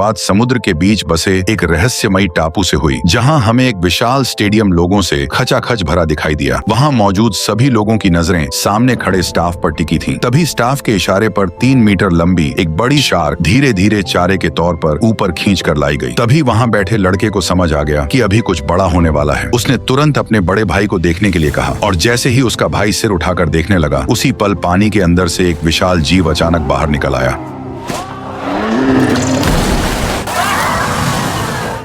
बात समुद्र के बीच बसे एक रहस्यमयी टापू से हुई, जहां हमें एक विशाल स्टेडियम लोगों से खचाखच भरा दिखाई दिया। वहां मौजूद सभी लोगों की नजरें सामने खड़े स्टाफ पर टिकी थीं। तभी स्टाफ के इशारे पर 3 मीटर लंबी एक बड़ी शार्क धीरे धीरे चारे के तौर पर ऊपर खींच कर लाई गई। तभी वहां बैठे लड़के को समझ आ गया कि अभी कुछ बड़ा होने वाला है। उसने तुरंत अपने बड़े भाई को देखने के लिए कहा और जैसे ही उसका भाई सिर उठाकर देखने लगा, उसी पल पानी के अंदर से एक विशाल जीव अचानक बाहर निकल आया।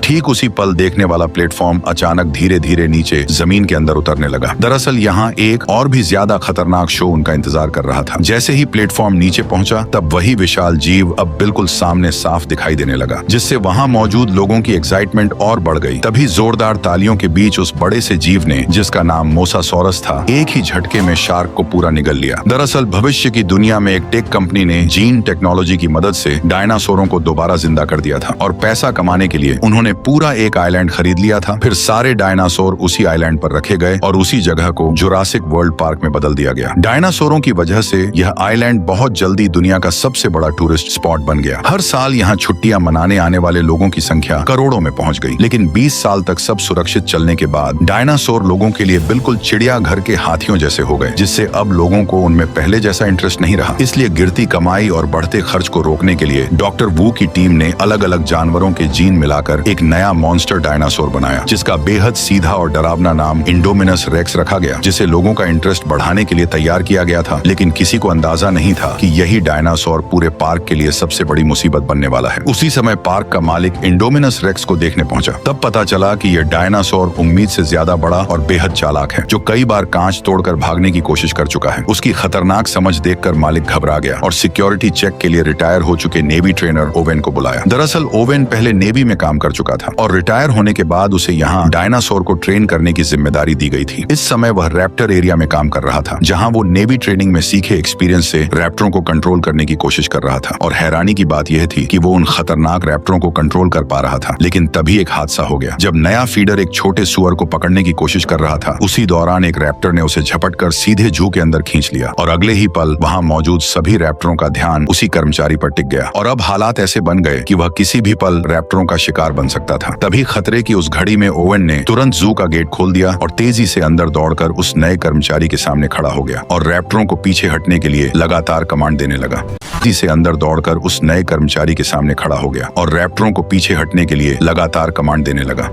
ठीक उसी पल देखने वाला प्लेटफॉर्म अचानक धीरे धीरे नीचे जमीन के अंदर उतरने लगा। दरअसल यहाँ एक और भी ज्यादा खतरनाक शो उनका इंतजार कर रहा था। जैसे ही प्लेटफॉर्म नीचे पहुंचा, तब वही विशाल जीव अब बिल्कुल सामने साफ दिखाई देने लगा, जिससे वहां मौजूद लोगों की एक्साइटमेंट और बढ़ गई। तभी जोरदार तालियों के बीच उस बड़े से जीव ने, जिसका नाम मोसासॉरस था, एक ही झटके में शार्क को पूरा निगल लिया। दरअसल भविष्य की दुनिया में एक टेक कंपनी ने जीन टेक्नोलॉजी की मदद से डायनासोरों को दोबारा जिंदा कर दिया था और पैसा कमाने के लिए उन्होंने पूरा एक आइलैंड खरीद लिया था। फिर सारे डायनासोर उसी आइलैंड पर रखे गए और उसी जगह को जुरासिक वर्ल्ड पार्क में बदल दिया गया। डायनासोरों की वजह से यह आइलैंड बहुत जल्दी दुनिया का सबसे बड़ा टूरिस्ट स्पॉट बन गया। हर साल यहाँ छुट्टियां मनाने आने वाले लोगों की संख्या करोड़ों में पहुंच गई। लेकिन 20 साल तक सब सुरक्षित चलने के बाद डायनासोर लोगों के लिए बिल्कुल चिड़ियाघर के हाथियों जैसे हो गए, जिससे अब लोगों को उनमें पहले जैसा इंटरेस्ट नहीं रहा। इसलिए गिरती कमाई और बढ़ते खर्च को रोकने के लिए डॉक्टर वू की टीम ने अलग अलग जानवरों के जीन मिलाकर एक नया मॉन्स्टर डायनासोर बनाया, जिसका बेहद सीधा और डरावना नाम इंडोमिनस रेक्स रखा गया, जिसे लोगों का इंटरेस्ट बढ़ाने के लिए तैयार किया गया था। लेकिन किसी को अंदाजा नहीं था कि यही डायनासोर पूरे पार्क के लिए सबसे बड़ी मुसीबत बनने वाला है। उसी समय पार्क का मालिक इंडोमिनस रेक्स को देखने पहुंचा। तब पता चला कि यह डायनासोर उम्मीद से ज्यादा बड़ा और बेहद चालाक है, जो कई बार कांच तोड़कर भागने की कोशिश कर चुका है। उसकी खतरनाक समझ देखकर मालिक घबरा गया और सिक्योरिटी चेक के लिए रिटायर हो चुके नेवी ट्रेनर ओवेन को बुलाया। दरअसल ओवेन पहले नेवी में काम कर चुका था और रिटायर होने के बाद उसे यहाँ डायनासोर को ट्रेन करने की जिम्मेदारी दी गई थी। इस समय वह रैप्टर एरिया में काम कर रहा था, जहाँ वो नेवी ट्रेनिंग में सीखे एक्सपीरियंस से रैप्टरों को कंट्रोल करने की कोशिश कर रहा था। और हैरानी की बात यह थी कि वो उन खतरनाक रैप्टरों को कंट्रोल कर पा रहा था। लेकिन तभी एक हादसा हो गया। जब नया फीडर एक छोटे सुअर को पकड़ने की कोशिश कर रहा था, उसी दौरान एक रैप्टर ने उसे झपटकर सीधे जू के अंदर खींच लिया और अगले ही पल वहाँ मौजूद सभी रैप्टरों का ध्यान उसी कर्मचारी पर टिक गया। और अब हालात ऐसे बन गए कि वह किसी भी पल रैप्टरों का शिकार बन सकता था। तभी खतरे की उस घड़ी में ओवेन ने तुरंत जू का गेट खोल दिया और तेजी से अंदर दौड़कर उस नए कर्मचारी के सामने खड़ा हो गया और रैप्टरों को पीछे हटने के लिए लगातार कमांड देने लगा। तेजी से अंदर दौड़कर उस नए कर्मचारी के सामने खड़ा हो गया और रैप्टरों को पीछे हटने के लिए लगातार कमांड देने लगा।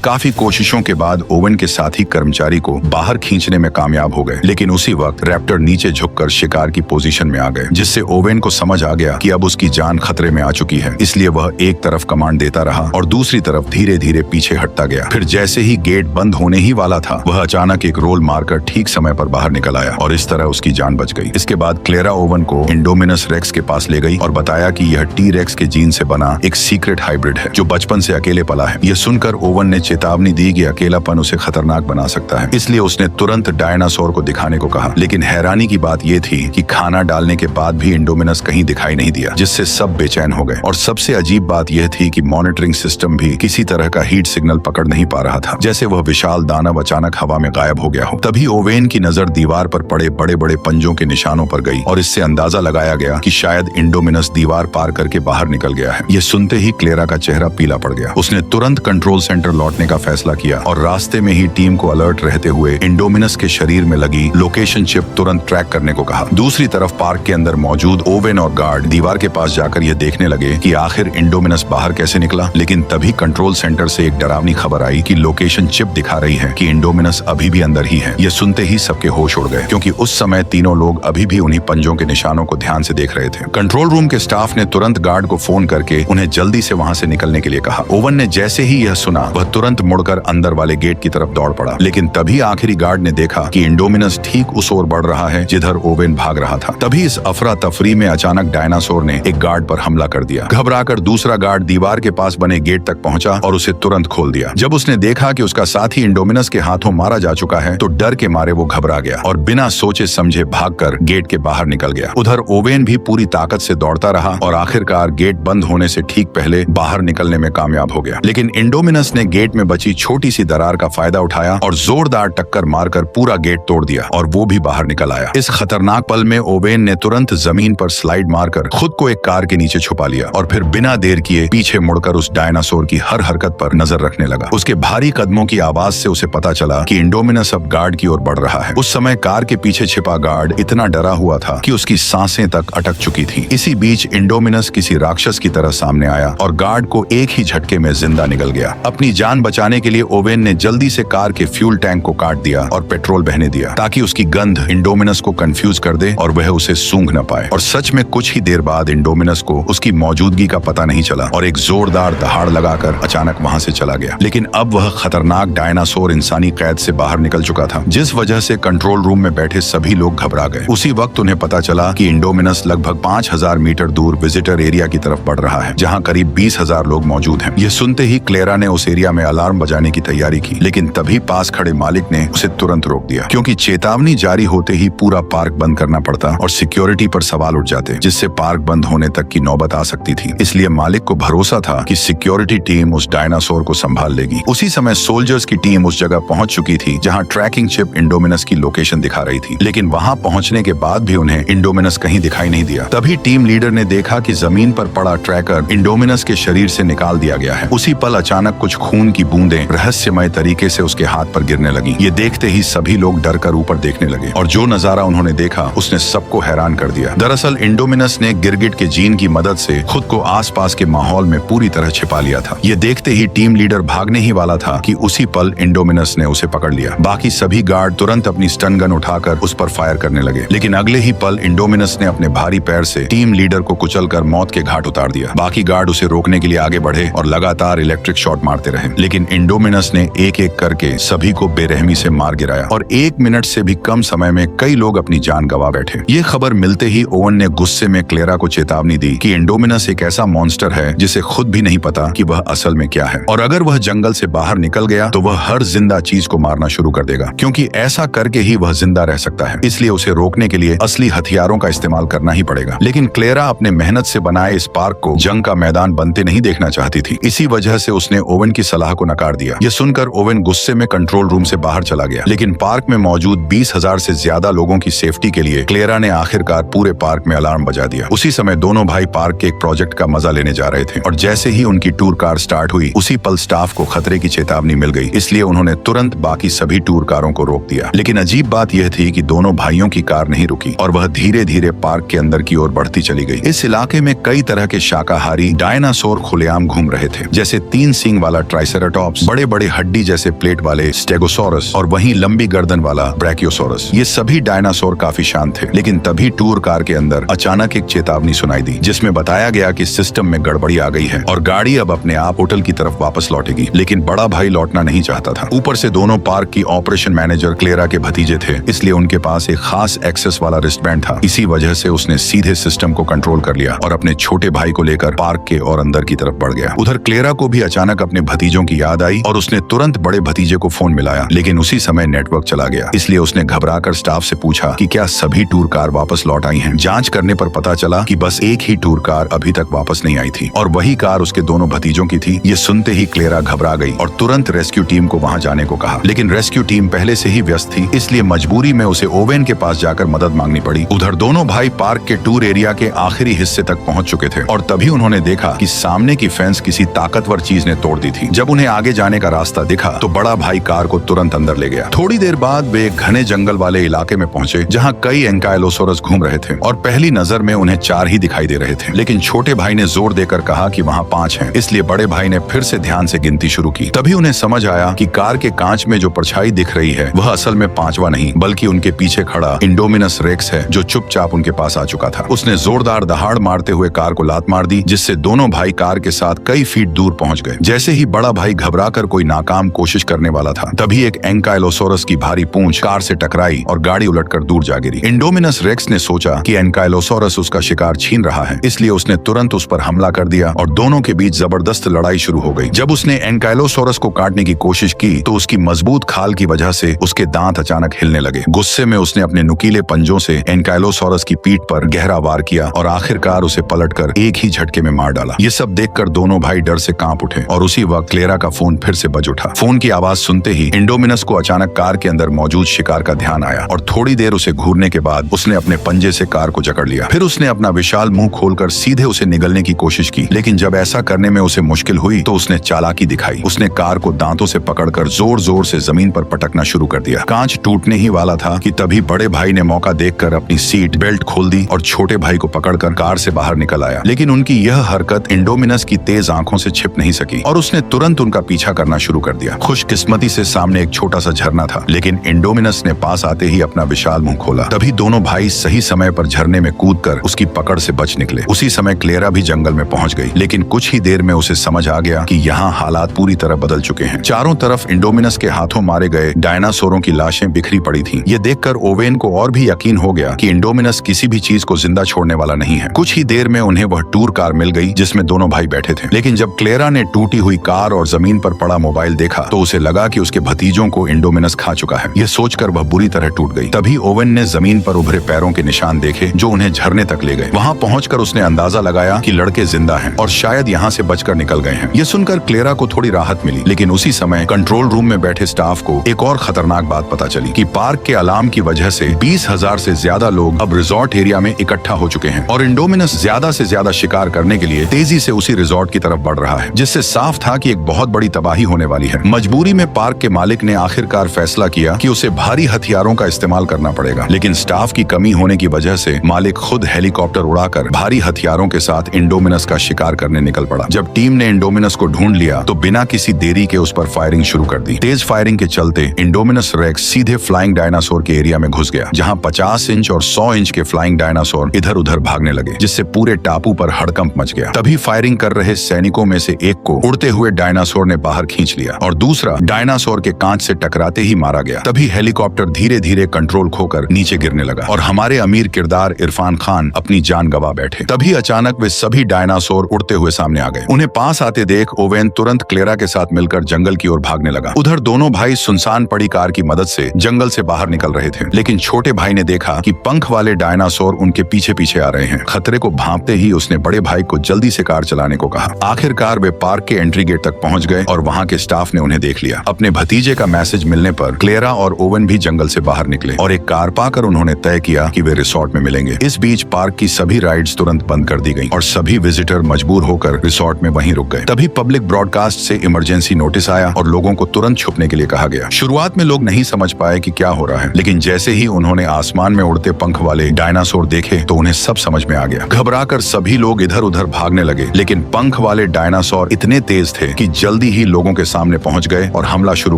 काफी कोशिशों के बाद ओवेन के साथी कर्मचारी को बाहर खींचने में कामयाब हो गए, लेकिन उसी वक्त रैप्टर नीचे झुककर शिकार की पोजीशन में आ गए, जिससे ओवेन को समझ आ गया कि अब उसकी जान खतरे में आ चुकी है। इसलिए वह एक तरफ कमांड देता रहा और दूसरी तरफ धीरे धीरे पीछे हटता गया। फिर जैसे ही गेट बंद होने ही वाला था, वह अचानक एक रोल मारकर ठीक समय पर बाहर निकल आया और इस तरह उसकी जान बच गई। इसके बाद क्लेरा ओवेन को इंडोमिनस रेक्स के पास ले गई और बताया कि यह टी रेक्स के जीन से बना एक सीक्रेट हाइब्रिड है, जो बचपन से अकेले पला है। यह सुनकर ओवेन ने चेतावनी दी कि अकेलापन उसे खतरनाक बना सकता है, इसलिए उसने तुरंत डायनासोर को दिखाने को कहा। लेकिन हैरानी की बात यह थी कि खाना डालने के बाद भी इंडोमिनस कहीं दिखाई नहीं दिया, जिससे सब बेचैन हो गए। और सबसे अजीब बात यह थी कि मॉनिटरिंग सिस्टम भी किसी तरह का हीट सिग्नल पकड़ नहीं पा रहा था, जैसे वह विशाल दानव अचानक हवा में गायब हो गया हो। तभी ओवेन की नजर दीवार पर पड़े बड़े बड़े पंजों के निशानों पर गई और इससे अंदाजा लगाया गया कि शायद इंडोमिनस दीवार पार करके बाहर निकल गया है। यह सुनते ही क्लेरा का चेहरा पीला पड़ गया। उसने तुरंत कंट्रोल सेंटर लौटने का फैसला किया और रास्ते में ही टीम को अलर्ट रहते हुए इंडोमिनस के शरीर में लगी लोकेशन चिप तुरंत ट्रैक करने को कहा। दूसरी तरफ पार्क के अंदर मौजूद ओवेन और गार्ड दीवार के पास जाकर यह देखने लगे कि आखिर इंडोमिनस बाहर कैसे निकला। लेकिन तभी कंट्रोल सेंटर से एक डरावनी खबर आई कि लोकेशन चिप दिखा रही है कि इंडोमिनस अभी भी अंदर ही है। यह सुनते ही सबके होश उड़ गए, क्योंकि उस समय तीनों लोग अभी भी उन्हीं पंजों के निशानों को ध्यान से देख रहे थे। कंट्रोल रूम के स्टाफ ने तुरंत गार्ड को फोन करके उन्हें जल्दी से वहां से निकलने के लिए कहा। ओवेन ने जैसे ही यह सुना, वह तुरंत मुड़कर अंदर वाले गेट की तरफ दौड़ पड़ा। लेकिन तभी आखिरी गार्ड ने देखा कि इंडोमिनस ठीक उस ओर बढ़ रहा है जिधर ओवेन भाग रहा था। तभी इस अफरा तफरी में अचानक डायनासोर ने एक गार्ड पर हमला कर दिया। घबराकर दूसरा गार्ड दीवार के पास बने गेट तक पहुंचा और उसे तुरंत खोल दिया। जब उसने देखा कि उसका साथी इंडोमिनस के हाथों मारा जा चुका है, तो डर के मारे वो घबरा गया और बिना सोचे समझे भागकर गेट के बाहर निकल गया। उधर ओवेन भी पूरी ताकत से दौड़ता रहा और आखिरकार गेट बंद होने से ठीक पहले बाहर निकलने में कामयाब हो गया। लेकिन इंडोमिनस ने गेट गेट में बची छोटी सी दरार का फायदा उठाया और जोरदार टक्कर मारकर पूरा गेट तोड़ दिया और वो भी बाहर निकल आया। इस खतरनाक पल में ओवेन ने तुरंत जमीन पर स्लाइड मारकर खुद को एक कार के नीचे छुपा लिया और फिर बिना देर किए पीछे मुड़कर उस डायनासोर की हर हरकत पर नजर रखने लगा। उसके भारी कदमों की आवाज से उसे पता चला कि इंडोमिनस अब गार्ड की ओर बढ़ रहा है। उस समय कार के पीछे छिपा गार्ड इतना डरा हुआ था कि उसकी सांसें तक अटक चुकी थी। इसी बीच इंडोमिनस किसी राक्षस की तरह सामने आया और गार्ड को एक ही झटके में जिंदा निगल गया। अपनी जान बचाने के लिए ओवेन ने जल्दी से कार के फ्यूल टैंक को काट दिया और पेट्रोल बहने दिया ताकि उसकी गंध इंडोमिनस को कंफ्यूज कर दे और वह उसे सूंघ न पाए। और सच में कुछ ही देर बाद इंडोमिनस को उसकी मौजूदगी का पता नहीं चला और एक जोरदार दहाड़ लगाकर अचानक वहां से चला गया। लेकिन अब वह खतरनाक डायनासोर इंसानी कैद से बाहर निकल चुका था, जिस वजह से कंट्रोल रूम में बैठे सभी लोग घबरा गए। उसी वक्त उन्हें पता चला कि इंडोमिनस लगभग 5000 मीटर दूर विजिटर एरिया की तरफ बढ़ रहा है, जहां करीब 20,000 लोग मौजूद हैं। यह सुनते ही क्लेरा ने उस एरिया में अलार्म बजाने की तैयारी की, लेकिन तभी पास खड़े मालिक ने उसे तुरंत रोक दिया, क्योंकि चेतावनी जारी होते ही पूरा पार्क बंद करना पड़ता और सिक्योरिटी पर सवाल उठ जाते, जिससे पार्क बंद होने तक की नौबत आ सकती थी। इसलिए मालिक को भरोसा था कि सिक्योरिटी टीम उस डायनासोर को संभाल लेगी। उसी समय सोल्जर्स की टीम उस जगह पहुंच चुकी थी जहां ट्रैकिंग चिप इंडोमिनस की लोकेशन दिखा रही थी, लेकिन वहां पहुंचने के बाद भी उन्हें इंडोमिनस कहीं दिखाई नहीं दिया। तभी टीम लीडर ने देखा कि जमीन पर पड़ा ट्रैकर इंडोमिनस के शरीर से निकाल दिया गया है। उसी पल अचानक कुछ खून की बूंदें रहस्यमय तरीके से उसके हाथ पर गिरने लगी। ये देखते ही सभी लोग डर कर ऊपर देखने लगे और जो नजारा उन्होंने देखा उसने सबको हैरान कर दिया। दरअसल इंडोमिनस ने गिरगिट के जीन की मदद से खुद को आसपास के माहौल में पूरी तरह छिपा लिया था। ये देखते ही टीम लीडर भागने ही वाला था कि उसी पल इंडोमिनस ने उसे पकड़ लिया। बाकी सभी गार्ड तुरंत अपनी स्टन गन उठाकर उस पर फायर करने लगे, लेकिन अगले ही पल इंडोमिनस ने अपने भारी पैर से टीम लीडर को कुचलकर मौत के घाट उतार दिया। बाकी गार्ड उसे रोकने के लिए आगे बढ़े और लगातार इलेक्ट्रिक शॉट मारते रहे, लेकिन इंडोमिनस ने एक एक करके सभी को बेरहमी से मार गिराया और 1 मिनट से भी कम समय में कई लोग अपनी जान गंवा बैठे। ये खबर मिलते ही ओवन ने गुस्से में क्लेरा को चेतावनी दी कि इंडोमिनस एक ऐसा मॉन्स्टर है जिसे खुद भी नहीं पता कि वह असल में क्या है, और अगर वह जंगल से बाहर निकल गया तो वह हर जिंदा चीज को मारना शुरू कर देगा, क्योंकि ऐसा करके ही वह जिंदा रह सकता है। इसलिए उसे रोकने के लिए असली हथियारों का इस्तेमाल करना ही पड़ेगा। लेकिन क्लेरा अपने मेहनत से बनाए इस पार्क को जंग का मैदान बनते नहीं देखना चाहती थी। इसी वजह से उसने ओवन की सलाह को नकार दिया। यह सुनकर ओवन गुस्से में कंट्रोल रूम से बाहर चला गया, लेकिन पार्क में मौजूद 20,000 से ज्यादा लोगों की सेफ्टी के लिए क्लेरा ने आखिरकार पूरे पार्क में अलार्म बजा दिया। उसी समय दोनों भाई पार्क के एक प्रोजेक्ट का मजा लेने जा रहे थे और जैसे ही उनकी टूर कार स्टार्ट हुई उसी पल स्टाफ को खतरे की चेतावनी मिल गई। इसलिए उन्होंने तुरंत बाकी सभी टूर कारों को रोक दिया। लेकिन अजीब बात यह थी कि दोनों भाइयों की कार नहीं रुकी और वह धीरे धीरे पार्क के अंदर की ओर बढ़ती चली गई। इस इलाके में कई तरह के शाकाहारी डायनासोर खुलेआम घूम रहे थे, जैसे 3 सींग वाला ट्राइसेराटॉप्स, बड़े बड़े हड्डी जैसे प्लेट वाले स्टेगोसोरस और वहीं लंबी गर्दन वाला ब्रैकियोसोरस। ये सभी डायनासोर काफी शांत थे, लेकिन तभी टूर कार के अंदर अचानक एक चेतावनी सुनाई दी, जिसमें बताया गया कि सिस्टम में गड़बड़ी आ गई है और गाड़ी अब अपने आप होटल की तरफ वापस लौटेगी। लेकिन बड़ा भाई लौटना नहीं चाहता था। ऊपर से दोनों पार्क की ऑपरेशन मैनेजर क्लेरा के भतीजे थे, इसलिए उनके पास एक खास एक्सेस वाला रिस्टबैंड था। इसी वजह से उसने सीधे सिस्टम को कंट्रोल कर लिया और अपने छोटे भाई को लेकर पार्क के और अंदर की तरफ बढ़ गया। उधर क्लेरा को भी अचानक अपने भतीजों की याद आई और उसने तुरंत बड़े भतीजे को फोन मिलाया, लेकिन उसी समय नेटवर्क चला गया। इसलिए उसने घबराकर स्टाफ से पूछा कि क्या सभी टूर कार वापस लौट आई हैं। जांच करने पर पता चला कि बस एक ही टूर कार अभी तक वापस नहीं आई थी और वही कार उसके दोनों भतीजों की थी। ये सुनते ही क्लेरा घबरा गई और तुरंत रेस्क्यू टीम को वहां जाने को कहा, लेकिन रेस्क्यू टीम पहले से ही व्यस्त थी, इसलिए मजबूरी में उसे ओवेन के पास जाकर मदद मांगनी पड़ी। उधर दोनों भाई पार्क के टूर एरिया के आखिरी हिस्से तक पहुंच चुके थे और तभी उन्होंने देखा कि सामने की फेंस किसी ताकतवर चीज ने तोड़ दी थी। जब उन्हें आगे जाने का रास्ता दिखा तो बड़ा भाई कार को तुरंत अंदर ले गया। थोड़ी देर बाद वे एक घने जंगल वाले इलाके में पहुंचे जहां कई एंकाइलोसोरस घूम रहे थे और पहली नजर में उन्हें 4 ही दिखाई दे रहे थे, लेकिन छोटे भाई ने जोर देकर कहा कि वहां 5 हैं। इसलिए बड़े भाई ने फिर से ध्यान से गिनती शुरू की। तभी उन्हें समझ आया कि कार के कांच में जो परछाई दिख रही है वह असल में 5वां नहीं बल्कि उनके पीछे खड़ा इंडोमिनस रेक्स है, जो चुपचाप उनके पास आ चुका था। उसने जोरदार दहाड़ मारते हुए कार को लात मार दी, जिससे दोनों भाई कार के साथ कई फीट दूर पहुंच गए। जैसे ही बड़ा भाई घबराकर कोई नाकाम कोशिश करने वाला था, तभी एक एंकाइलोसोरस की भारी पूंछ कार से टकराई और गाड़ी उलटकर दूर जा गिरी। इंडोमिनस रेक्स ने सोचा कि एंकाइलोसोरस उसका शिकार छीन रहा है, इसलिए उसने तुरंत उस पर हमला कर दिया और दोनों के बीच जबरदस्त लड़ाई शुरू हो गई। जब उसने एंकाइलोसोरस को काटने की कोशिश की तो उसकी मजबूत खाल की वजह से उसके दांत अचानक हिलने लगे। गुस्से में उसने अपने नुकीले पंजों से एंकाइलोसोरस की पीठ पर गहरा वार किया और आखिरकार उसे पलटकर एक ही झटके में मार डाला। ये सब देखकर दोनों भाई डर से कांप उठे और उसी वक्त क्लेरा का फोन फिर से बज उठा। फोन की आवाज सुनते ही इंडोमिनस को अचानक कार के अंदर मौजूद शिकार का ध्यान आया और थोड़ी देर उसे घूरने के बाद उसने अपने पंजे से कार को जकड़ लिया। फिर उसने अपना विशाल मुंह खोलकर सीधे उसे निगलने की कोशिश की, लेकिन जब ऐसा करने में उसे मुश्किल हुई तो उसने चालाकी दिखाई। उसने कार को दांतों से पकड़कर जोर जोर से जमीन पर पटकना शुरू कर दिया। कांच टूटने ही वाला था कि तभी बड़े भाई ने मौका देखकर अपनी सीट बेल्ट खोल दी और छोटे भाई को पकड़कर कार से बाहर निकल आया। लेकिन उनकी यह हरकत इंडोमिनस की तेज आंखों से छिप नहीं सकी और उसने तुरंत उनका पीछा करना शुरू कर दिया। खुशकिस्मती से सामने एक छोटा सा झरना था, लेकिन इंडोमिनस ने पास आते ही अपना विशाल मुंह खोला। तभी दोनों भाई सही समय पर झरने में कूदकर उसकी पकड़ से बच निकले। उसी समय क्लेरा भी जंगल में पहुंच गई, लेकिन कुछ ही देर में उसे समझ आ गया कि यहाँ हालात पूरी तरह बदल चुके हैं। चारों तरफ इंडोमिनस के हाथों मारे गए डायनासोरों की लाशें बिखरी पड़ी थीं। ये देखकर ओवेन को और भी यकीन हो गया कि इंडोमिनस किसी भी चीज को जिंदा छोड़ने वाला नहीं है। कुछ ही देर में उन्हें वह टूर कार मिल गई जिसमें दोनों भाई बैठे थे। लेकिन जब क्लेरा ने टूटी हुई कार और जमीन पर पड़ा मोबाइल देखा तो उसे लगा कि उसके भतीजों को इंडोमिनस खा चुका है। यह सोचकर वह बुरी तरह टूट गई। तभी ओवेन ने जमीन पर उभरे पैरों के निशान देखे जो उन्हें झरने तक ले गए। वहां पहुंचकर उसने अंदाजा लगाया कि लड़के जिंदा हैं और शायद यहाँ से बचकर निकल गए हैं। यह सुनकर क्लेरा को थोड़ी राहत मिली, लेकिन उसी समय कंट्रोल रूम में बैठे स्टाफ को एक और खतरनाक बात पता चली कि पार्क के अलार्म की वजह से 20,000 से ज्यादा लोग अब रिजॉर्ट एरिया में इकट्ठा हो चुके हैं और इंडोमिनस ज्यादा से ज्यादा शिकार करने के लिए तेजी से उसी रिजॉर्ट की तरफ बढ़ रहा है, जिससे साफ था कि एक बहुत बड़ी तबाही होने वाली है। मजबूरी में पार्क के मालिक ने आखिरकार फैसला किया कि उसे भारी हथियारों का इस्तेमाल करना पड़ेगा, लेकिन स्टाफ की कमी होने की वजह से मालिक खुद हेलीकॉप्टर उड़ाकर भारी हथियारों के साथ इंडोमिनस का शिकार करने निकल पड़ा। जब टीम ने इंडोमिनस को ढूंढ लिया तो बिना किसी देरी के उस पर फायरिंग शुरू कर दी। तेज फायरिंग के चलते इंडोमिनस रेक्स सीधे फ्लाइंग डायनासोर के एरिया में घुस गया, जहां 50 इंच और 100 इंच के फ्लाइंग डायनासोर इधर उधर भागने लगे, जिससे पूरे टापू पर हड़कंप मच गया। तभी फायरिंग कर रहे सैनिकों में से एक को उड़ते हुए डायनासोर ने बाहर खींच लिया और दूसरा डायनासोर के कांच से टकराते ही मारा गया। तभी हेलीकॉप्टर धीरे धीरे कंट्रोल खोकर नीचे गिरने लगा और हमारे अमीर किरदार इरफान खान अपनी जान गंवा बैठे। तभी अचानक वे सभी डायनासोर उड़ते हुए सामने आ गए। उन्हें पास आते देख ओवेन तुरंत क्लेरा के साथ मिलकर जंगल की ओर भागने लगा। उधर दोनों भाई सुनसान पड़ी कार की मदद से जंगल से बाहर निकल रहे थे, लेकिन छोटे भाई ने देखा कि पंख वाले डायनासोर उनके पीछे पीछे आ रहे हैं। खतरे को भांपते ही उसने बड़े भाई को जल्दी से कार चलाने को कहा। आखिरकार वे पार्क के एंट्री गेट तक पहुंच गए और वहां के स्टाफ ने उन्हें देख लिया। अपने भतीजे का मैसेज मिलने पर क्लेरा और ओवेन भी जंगल से बाहर निकले और एक कार पाकर उन्होंने तय किया कि वे रिसोर्ट में मिलेंगे। इस बीच पार्क की सभी राइड्स तुरंत बंद कर दी गईं और सभी विजिटर मजबूर होकर रिसोर्ट में वहीं रुक गए। तभी पब्लिक ब्रॉडकास्ट से इमरजेंसी नोटिस आया और लोगों को तुरंत छुपने के लिए कहा गया। शुरुआत में लोग नहीं समझ पाए कि क्या हो रहा है, लेकिन जैसे ही उन्होंने आसमान में उड़ते पंख वाले डायनासोर देखे तो उन्हें सब समझ में आ गया। घबराकर सभी लोग इधर उधर भागने लगे, लेकिन पंख वाले डायनासोर इतने तेज थे कि जल्दी ही लोगों के सामने पहुंच गए और हमला शुरू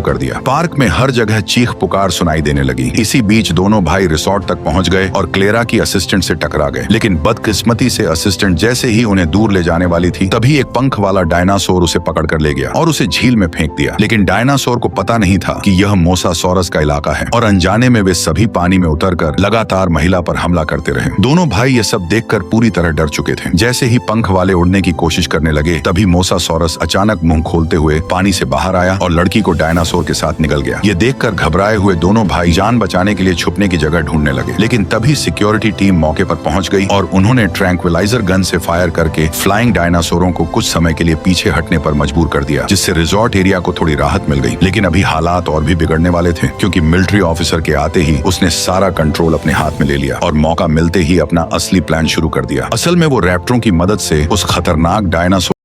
कर दिया। पार्क में हर जगह चीख पुकार सुनाई देने लगी। इसी बीच दोनों भाई रिसोर्ट तक पहुंच गए और क्लेरा की असिस्टेंट से टकरा गए, लेकिन बदकिस्मती से असिस्टेंट जैसे ही उन्हें दूर ले जाने वाली थी तभी एक पंख वाला डायनासोर उसे पकड़कर ले गया और उसे झील में फेंक दिया। लेकिन डायनासोर को पता नहीं था कि यह मोसासोरस का इलाका है और अनजाने में वे सभी पानी में उतरकर लगातार महिला पर हमला करते रहे। दोनों भाई ये सब देखकर पूरी तरह डर चुके थे। जैसे ही पंख वाले उड़ने की कोशिश करने लगे तभी मोसासोरस अचानक मुंह खोलते हुए पानी से बाहर आया और लड़की को डायनासोर के साथ निकल गया। ये देखकर घबराए हुए दोनों भाई जान बचाने के लिए छुपने की जगह ढूंढने लगे, लेकिन तभी सिक्योरिटी टीम मौके पर पहुंच गई और उन्होंने ट्रैंक्विलाइजर गन से फायर करके फ्लाइंग डायनासोरों को कुछ समय के लिए पीछे हटने पर मजबूर कर दिया, जिससे रिजॉर्ट एरिया को थोड़ी राहत मिल गई। लेकिन अभी हालात और भी बिगड़ने वाले थे, क्योंकि मिलिट्री ऑफिसर के आते ही उसने सारा कंट्रोल अपने हाथ में ले लिया और मौका मिलते ही अपना असली प्लान शुरू कर दिया। असल में वो रैप्टरों की मदद से उस खतरनाक डायनासोर